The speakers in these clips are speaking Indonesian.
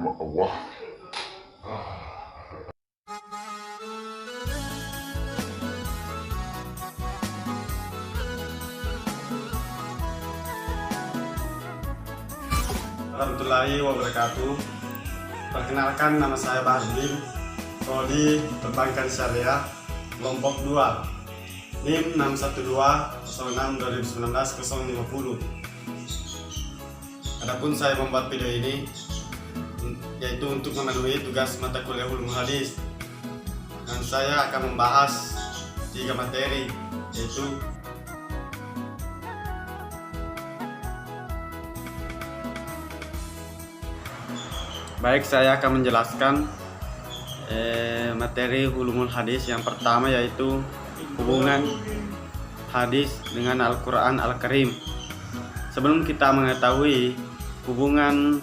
sama Allah. Warahmatullahi wabarakatuh. Perkenalkan, nama saya Bahdim, Prodi Perbankan Syariah, kelompok 2, NIM 612062019-050. Adapun saya membuat video ini yaitu untuk memenuhi tugas mata kuliah Ulumul Hadis, dan saya akan membahas 3 materi, yaitu saya akan menjelaskan materi Ulumul Hadis. Yang pertama yaitu hubungan hadis dengan Al-Quran Al-Karim. Sebelum kita mengetahui hubungan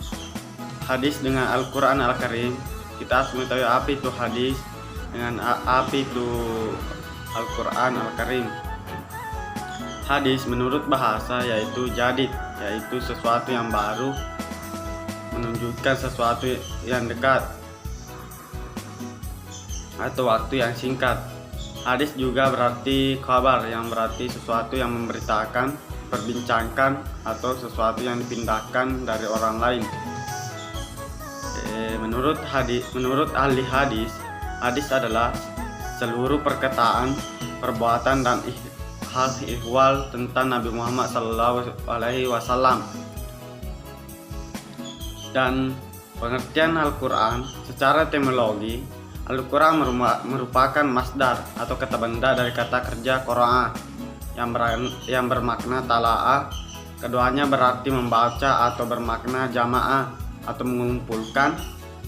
hadis dengan Al-Quran Al-Karim, kita harus mengetahui apa itu hadis dengan apa itu Al-Quran Al-Karim. Hadis menurut bahasa yaitu jadid, yaitu sesuatu yang baru, menunjukkan sesuatu yang dekat atau waktu yang singkat. Hadis juga berarti kabar, yang berarti sesuatu yang memberitakan, perbincangkan, atau sesuatu yang dipindahkan dari orang lain. Menurut ahli hadis, hadis adalah seluruh perkataan, perbuatan, dan hal ihwal tentang Nabi Muhammad SAW. Dan pengertian Al-Quran secara etimologi, Al-Quran merupakan masdar atau kata benda dari kata kerja qara'a yang bermakna tala'ah. Keduanya berarti membaca atau bermakna jama'ah atau mengumpulkan,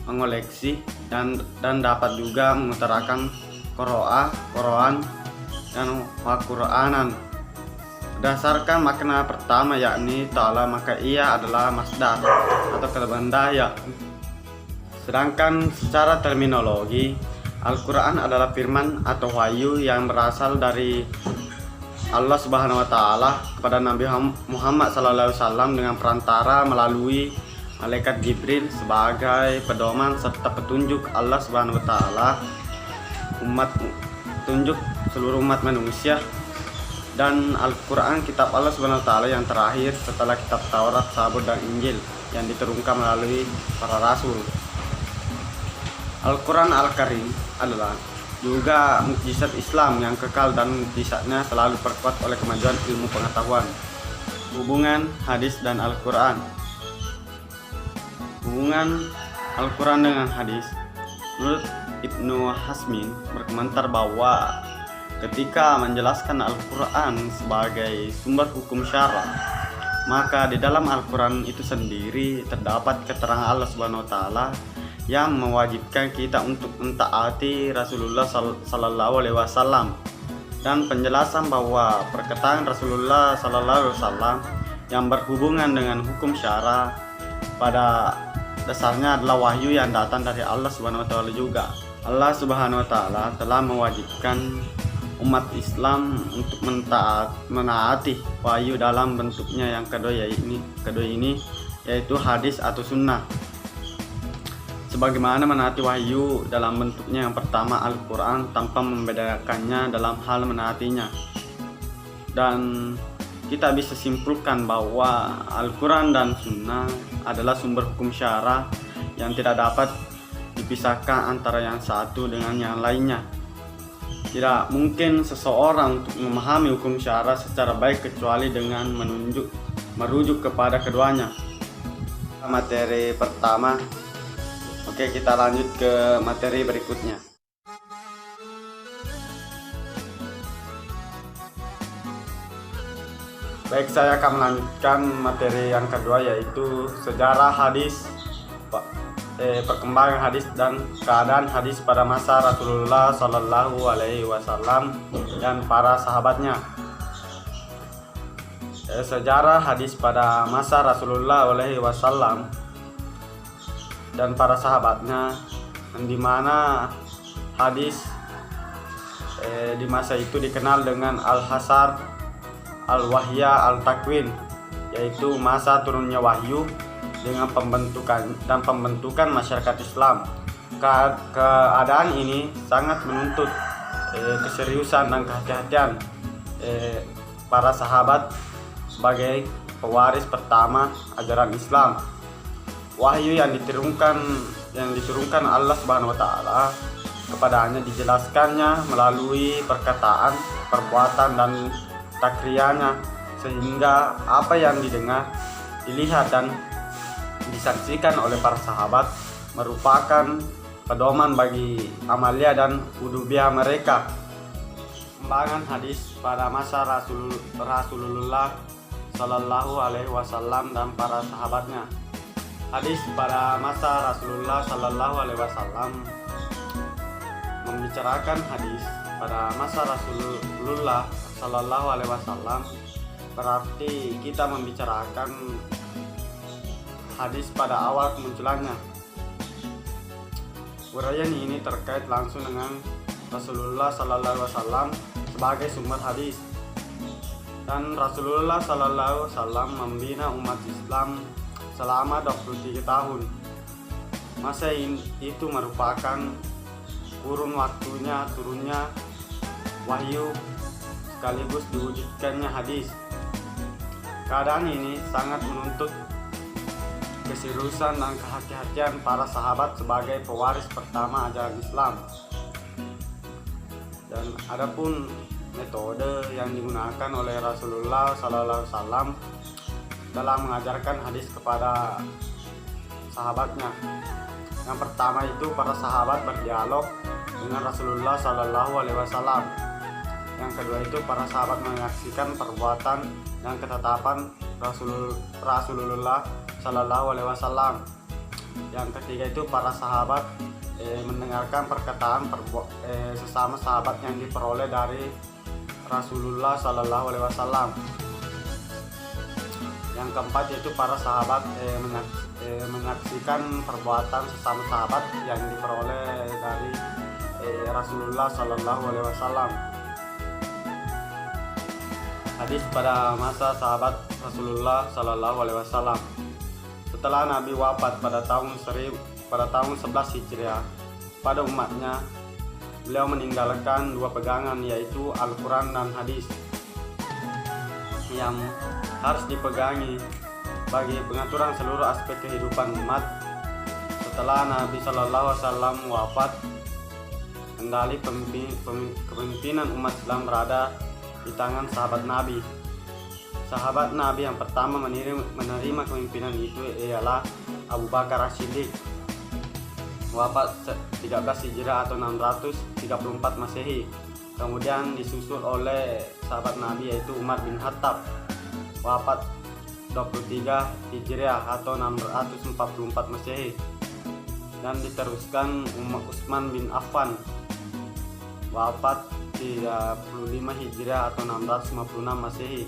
mengoleksi, dan dapat juga mengutarakan qara'a, Qur'an, dan wa Qur'anan. Berdasarkan makna pertama yakni ta'ala, maka ia adalah masdar atau kata benda ya. Sedangkan secara terminologi, Al-Quran adalah firman atau wahyu yang berasal dari Allah Subhanahu wa Ta'ala kepada Nabi Muhammad SAW dengan perantara melalui malaikat Jibril sebagai pedoman serta petunjuk Allah Subhanahu wa Ta'ala petunjuk seluruh umat manusia. Dan Al-Quran kitab Allah Subhanahu wa Ta'ala yang terakhir setelah kitab Taurat, Zabur, dan Injil yang diturunkan melalui para rasul. Al-Quran Al-Karim adalah juga mukjizat Islam yang kekal, dan mukjizatnya selalu diperkuat oleh kemajuan ilmu pengetahuan. Hubungan hadis dan Al-Quran. Hubungan Al-Quran dengan hadis, menurut Ibnu Hazmin berkomentar bahwa ketika menjelaskan Al-Quran sebagai sumber hukum syara, maka di dalam Al-Quran itu sendiri terdapat keterangan Allah Subhanahu wa Ta'ala yang mewajibkan kita untuk mentaati Rasulullah Sallallahu Alaihi Wasallam, dan penjelasan bahwa perkataan Rasulullah Sallallahu Alaihi Wasallam yang berhubungan dengan hukum syara pada dasarnya adalah wahyu yang datang dari Allah Subhanahu wa Ta'ala juga. Allah Subhanahu wa Ta'ala telah mewajibkan umat Islam untuk menaati wahyu dalam bentuknya yang kedua ini yaitu hadis atau sunnah, sebagaimana menaati wahyu dalam bentuknya yang pertama Al-Quran tanpa membedakannya dalam hal menaatinya. Dan kita bisa simpulkan bahwa Al-Quran dan sunnah adalah sumber hukum syara yang tidak dapat dipisahkan antara yang satu dengan yang lainnya. Tidak mungkin seseorang untuk memahami hukum syara secara baik kecuali dengan merujuk kepada keduanya. Materi pertama. Oke, kita lanjut ke materi berikutnya. Baik, saya akan melanjutkan materi yang kedua, yaitu sejarah hadis, perkembangan hadis dan keadaan hadis pada masa Rasulullah Sallallahu Alaihi Wasallam dan para sahabatnya. Sejarah hadis pada masa Rasulullah Alaihi Wasallam dan para sahabatnya, di mana hadis di masa itu dikenal dengan Al-Hasar, Al-Wahya, Al-Takwin, yaitu masa turunnya wahyu dengan pembentukan masyarakat Islam. Keadaan ini sangat menuntut keseriusan dan kehati-hatian para sahabat sebagai pewaris pertama ajaran Islam. Wahyu yang diturunkan Allah Subhanahu wa taala kepadanya dijelaskannya melalui perkataan, perbuatan dan takriyahnya, sehingga apa yang didengar, dilihat dan disaksikan oleh para sahabat merupakan pedoman bagi amalia dan hudubiyah mereka. Kembangan hadis pada masa Rasulullah Sallallahu Alaihi Wasallam dan para sahabatnya. Hadis pada masa Rasulullah Sallallahu Alaihi Wasallam membicarakan hadis pada masa Rasulullah Sallallahu Alaihi Wasallam berarti kita membicarakan hadis pada awal kemunculannya. Uraian ini terkait langsung dengan Rasulullah Sallallahu Alaihi Wasallam sebagai sumber hadis, dan Rasulullah Sallallahu Alaihi Wasallam membina umat Islam selama 23 tahun. Masa itu merupakan kurun waktunya turunnya wahyu sekaligus diwujudkannya hadis. Keadaan ini sangat menuntut keseriusan dan kehati-hatian para sahabat sebagai pewaris pertama ajaran Islam. Dan adapun metode yang digunakan oleh Rasulullah Sallallahu Alaihi Wasallam dalam mengajarkan hadis kepada sahabatnya. Yang pertama itu para sahabat berdialog dengan Rasulullah Sallallahu Alaihi Wasallam. Yang kedua itu para sahabat menyaksikan perbuatan dan ketetapan Rasulullah Sallallahu Alaihi Wasallam. Yang ketiga itu para sahabat mendengarkan perkataan sesama sahabat yang diperoleh dari Rasulullah Sallallahu Alaihi Wasallam. Yang keempat yaitu para sahabat menyaksikan perbuatan sesama sahabat yang diperoleh dari Rasulullah Sallallahu Alaihi Wasallam. Hadis pada masa sahabat Rasulullah Sallallahu Alaihi Wasallam. Setelah Nabi wafat pada tahun 11 Hijriah, pada umatnya beliau meninggalkan dua pegangan, yaitu Al-Quran dan hadis yang harus dipegangi bagi pengaturan seluruh aspek kehidupan umat. Setelah Nabi Sallallahu Alaihi Wasallam wafat, kendali kepemimpinan umat Islam berada di tangan sahabat Nabi. Sahabat Nabi yang pertama menerima kepemimpinan itu ialah Abu Bakar As-Siddiq, wafat 13 Hijriah atau 634 Masehi. Kemudian disusul oleh sahabat Nabi yaitu Umar bin Khattab, wafat 23 Hijriah atau 644 Masehi. Dan diteruskan Utsman bin Affan, wafat 35 Hijriah atau 656 Masehi.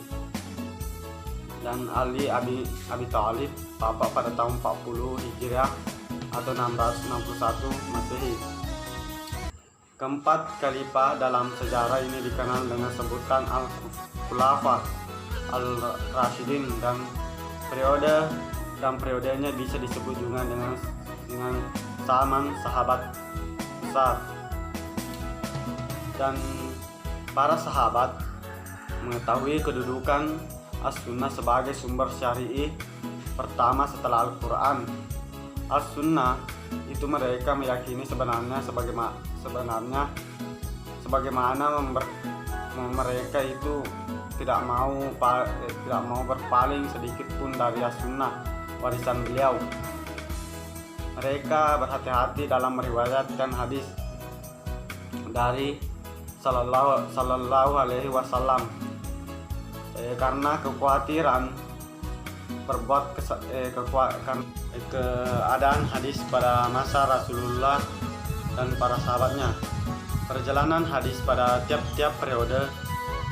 Dan Ali Abi Thalib, wafat pada tahun 40 Hijriah atau 661 Masehi. Keempat khalifah dalam sejarah ini dikenal dengan sebutan Al-Khulafa Al-Rasyidin, dan periodenya bisa disebut juga dengan zaman sahabat besar. Dan para sahabat mengetahui kedudukan As-Sunnah sebagai sumber syar'i pertama setelah Al-Quran. As-Sunnah itu mereka meyakini sebagaimana mereka itu tidak mau berpaling sedikit pun dari As-Sunnah, warisan beliau. Mereka berhati-hati dalam meriwayatkan hadis dari Sallallahu Alaihi Wasallam karena kekhawatiran keadaan hadis pada masa Rasulullah dan para sahabatnya. Perjalanan hadis pada tiap-tiap periode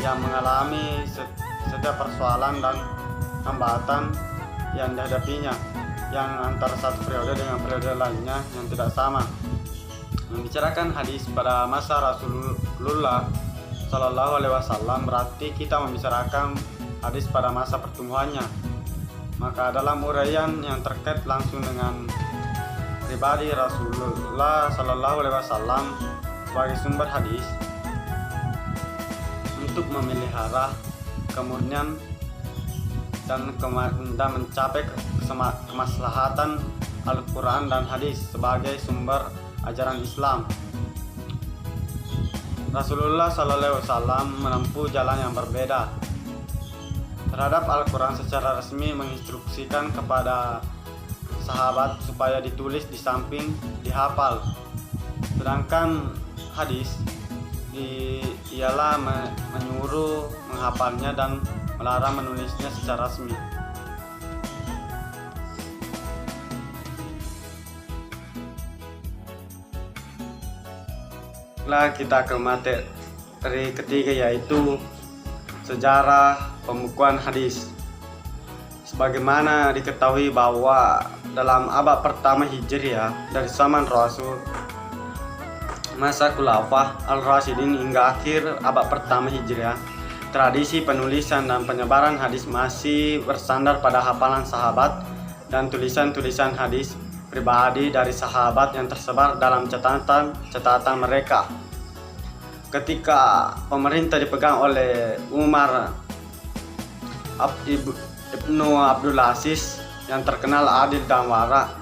yang mengalami setiap persoalan dan hambatan yang dihadapinya, yang antara satu periode dengan periode lainnya yang tidak sama. Membicarakan hadis pada masa Rasulullah Sallallahu Alaihi Wasallam berarti kita membicarakan hadis pada masa pertumbuhannya. Maka dalam uraian yang terkait langsung dengan pribadi Rasulullah Sallallahu Alaihi Wasallam sebagai sumber hadis untuk memelihara kemurnian dan mencapai kemaslahatan Al-Quran dan hadis sebagai sumber ajaran Islam. Rasulullah Sallallahu Alaihi Wasallam menempuh jalan yang berbeda terhadap Al-Quran. Secara resmi menginstruksikan kepada sahabat supaya ditulis di samping dihafal, sedangkan hadis ialah menyuruh menghafalnya dan melarang menulisnya secara resmi. Setelah kita ke materi ketiga, yaitu sejarah pembukuan hadis. Sebagaimana diketahui bahwa dalam abad pertama Hijriah dari zaman Rasul, masa Khulafah Al-Rasyidin hingga akhir abad pertama Hijriah, tradisi penulisan dan penyebaran hadis masih bersandar pada hafalan sahabat dan tulisan-tulisan hadis pribadi dari sahabat yang tersebar dalam catatan mereka. Ketika pemerintah dipegang oleh Umar Ibnu Abdul Aziz yang terkenal adil dan wara,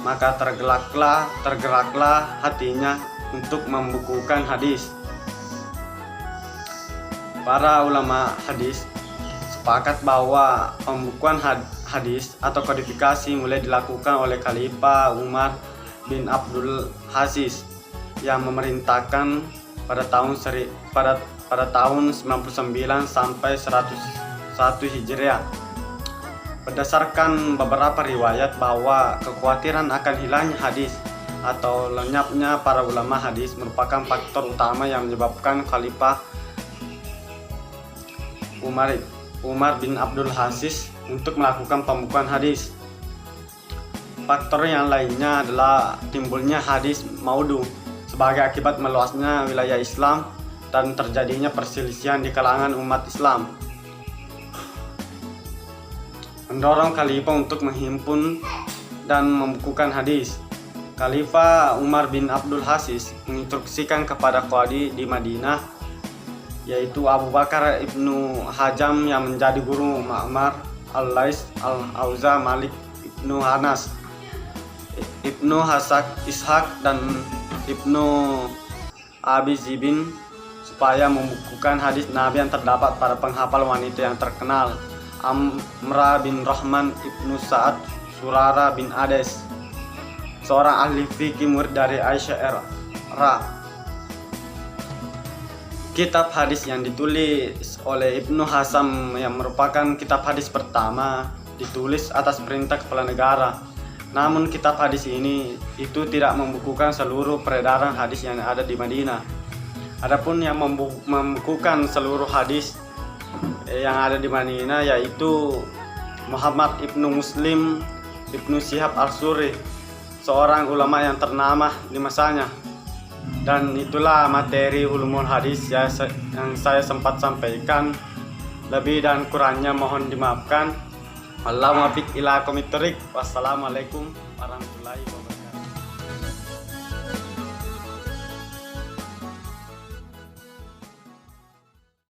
maka tergeraklah hatinya untuk membukukan hadis. Para ulama hadis sepakat bahwa pembukuan hadis atau kodifikasi mulai dilakukan oleh Khalifah Umar bin Abdul Aziz yang memerintahkan pada tahun 99 sampai 101 Hijriah. Berdasarkan beberapa riwayat bahwa kekhawatiran akan hilangnya hadis atau lenyapnya para ulama hadis merupakan faktor utama yang menyebabkan Khalifah Umar bin Abdul Aziz untuk melakukan pembukuan hadis. Faktor yang lainnya adalah timbulnya hadis maudhu sebagai akibat meluasnya wilayah Islam dan terjadinya perselisihan di kalangan umat Islam, mendorong Khalifah untuk menghimpun dan membukukan hadis. Khalifah Umar bin Abdul Aziz menginstruksikan kepada qadi di Madinah, yaitu Abu Bakar Ibnu Hajam yang menjadi guru Ma'mar, Al-Lais, Al-Auza, Malik Ibnu Anas, Ibnu Hasak Ishaq dan Ibnu Abi Zibin supaya membukukan hadis Nabi yang terdapat pada penghafal wanita yang terkenal, Amrah bin Rahman Ibnu Sa'ad Surara bin Ades, seorang ahli fikih murid dari Aisyah Ra. Kitab hadis yang ditulis oleh Ibnu Hasam yang merupakan kitab hadis pertama ditulis atas perintah kepala negara. Namun kitab hadis ini itu tidak membukukan seluruh peredaran hadis yang ada di Madinah. Adapun yang membukukan seluruh hadis yang ada di Madinah yaitu Muhammad Ibnu Muslim Ibnu Syihab Al-Suri, seorang ulama yang ternama di masanya. Dan itulah materi ulumul hadis yang saya sempat sampaikan. Lebih dan kurangnya mohon dimaafkan. Allahumma fiq ila aqwamit thoriq. Wassalamualaikum warahmatullahi wabarakatuh.